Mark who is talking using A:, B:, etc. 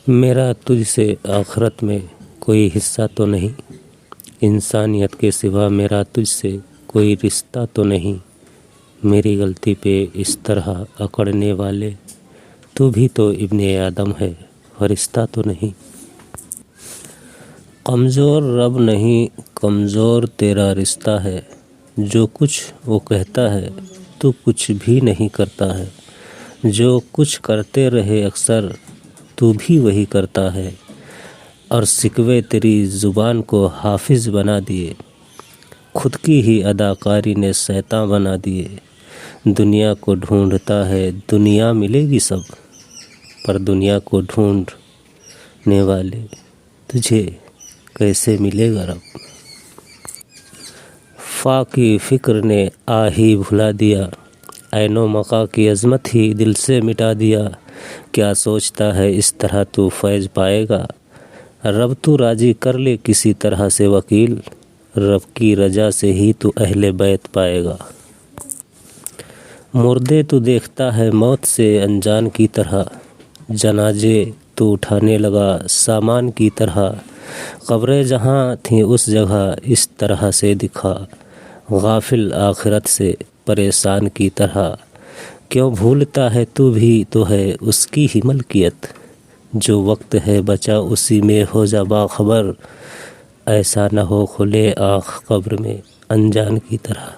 A: میرا تجھ سے آخرت میں کوئی حصہ تو نہیں، انسانیت کے سوا میرا تجھ سے کوئی رشتہ تو نہیں، میری غلطی پہ اس طرح اکڑنے والے، تو بھی تو ابن آدم ہے، فرشتہ تو نہیں۔ کمزور رب نہیں، کمزور تیرا رشتہ ہے، جو کچھ وہ کہتا ہے تو کچھ بھی نہیں کرتا ہے، جو کچھ کرتے رہے اکثر تو بھی وہی کرتا ہے، اور شکوے تیری زبان کو حافظ بنا دیے، خود کی ہی اداکاری نے شیطاں بنا دیے۔ دنیا کو ڈھونڈتا ہے دنیا ملے گی سب، پر دنیا کو ڈھونڈنے والے تجھے کیسے ملے گا رب۔ فا کی فکر نے آ ہی بھلا دیا، عین و مقا کی عظمت ہی دل سے مٹا دیا، کیا سوچتا ہے اس طرح تو فیض پائے گا، رب تو راضی کر لے کسی طرح سے وکیل، رب کی رضا سے ہی تو اہل بیت پائے گا۔ مردے تو دیکھتا ہے موت سے انجان کی طرح، جنازے تو اٹھانے لگا سامان کی طرح، قبریں جہاں تھیں اس جگہ اس طرح سے دکھا، غافل آخرت سے پریشان کی طرح، کیوں بھولتا ہے تو بھی تو ہے اس کی ہی ملکیت، جو وقت ہے بچا اسی میں ہو جا باخبر، ایسا نہ ہو کھلے آنکھ قبر میں انجان کی طرح۔